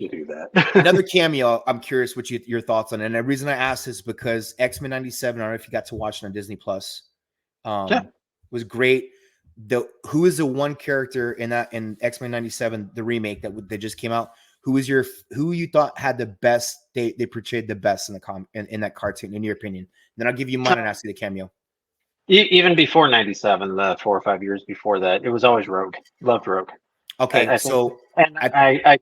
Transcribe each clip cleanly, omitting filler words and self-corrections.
you do that. Another cameo. I'm curious what your thoughts on it. And the reason I asked is because X-Men '97. I don't know if you got to watch it on Disney Plus. Was great. Who is the one character in X-Men '97, the remake that just came out? Who you thought had the best? They portrayed the best in the in that cartoon, in your opinion. Then I'll give you mine and ask you the cameo. Even before '97, the 4 or 5 years before that, it was always Rogue. Loved Rogue. Okay, I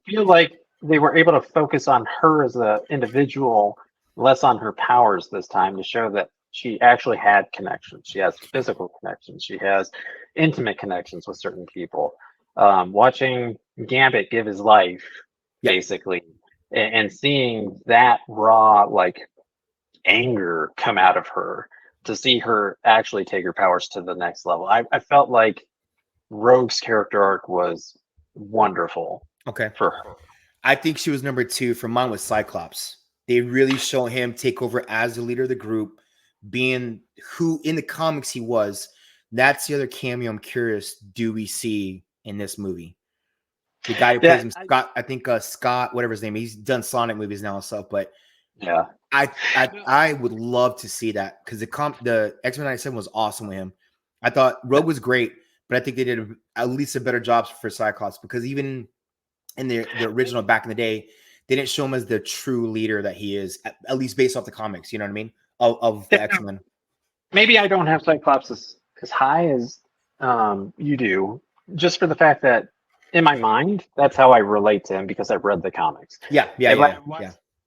feel like they were able to focus on her as an individual, less on her powers this time, to show that she actually had connections. She has physical connections. She has intimate connections with certain people. Watching Gambit give his life, basically, and seeing that raw, like, anger come out of her, to see her actually take her powers to the next level. I felt like Rogue's character arc was wonderful. Okay. For her. I think she was number 2. For mine was Cyclops. They really show him take over as the leader of the group, being who in the comics he was. That's the other cameo I'm curious, do we see in this movie? The guy who plays him, Scott, I think Scott, whatever his name is, he's done Sonic movies now and stuff, but yeah. I would love to see that, because the X-Men '97 was awesome with him. I thought Rogue was great, but I think they did at least a better job for Cyclops, because even in the original back in the day, they didn't show him as the true leader that he is, at least based off the comics. You know what I mean? Of the X-Men. Maybe I don't have Cyclops as high as you do, just for the fact that in my mind, that's how I relate to him, because I've read the comics. Yeah.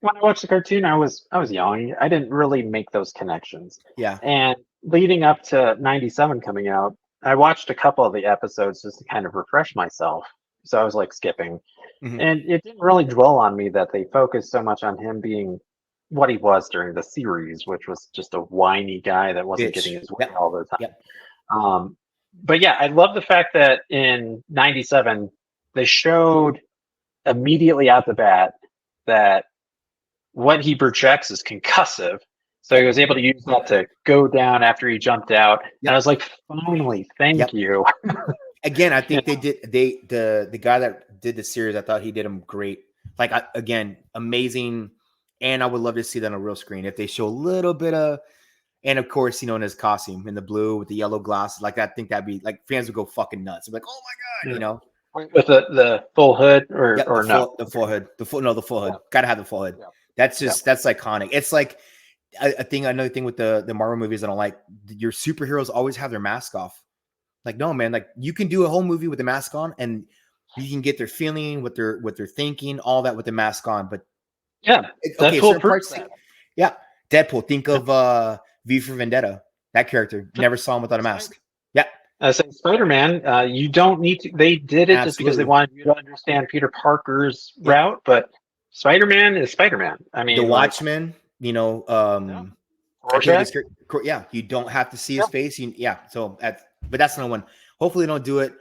When I watched the cartoon, I was young. I didn't really make those connections. Yeah. And leading up to '97 coming out, I watched a couple of the episodes just to kind of refresh myself. So I was like skipping. Mm-hmm. And it didn't really dwell on me that they focused so much on him being what he was during the series, which was just a whiny guy that wasn't getting his way all the time. Yep. But yeah, I love the fact that in '97, they showed immediately out the bat that what he projects is concussive. So he was able to use that to go down after he jumped out. Yep. And I was like, finally, thank you. Again, I think the guy that did the series, I thought he did him great. Like, again, amazing. And I would love to see that on a real screen. If they show a little bit of, and of course, in his costume, in the blue with the yellow glasses, like, I think that'd be like, fans would go fucking nuts. I'm like, oh my God, With the full hood or no? The full hood. The full hood. Gotta have the full hood. Yeah. That's that's iconic. It's like another thing with the Marvel movies I don't like. Your superheroes always have their mask off. Like, no, man, like, you can do a whole movie with the mask on and you can get their feeling, what they're thinking, all that with the mask on. But Deadpool. Deadpool. Think of V for Vendetta. That character, never saw him without a mask. Yeah. I say Spider-Man, you don't need to. They did it just because they wanted you to understand Peter Parker's route, but Spider-Man is Spider-Man. I mean, the Watchmen, you don't have to see his face. But that's another one. Hopefully they don't do it.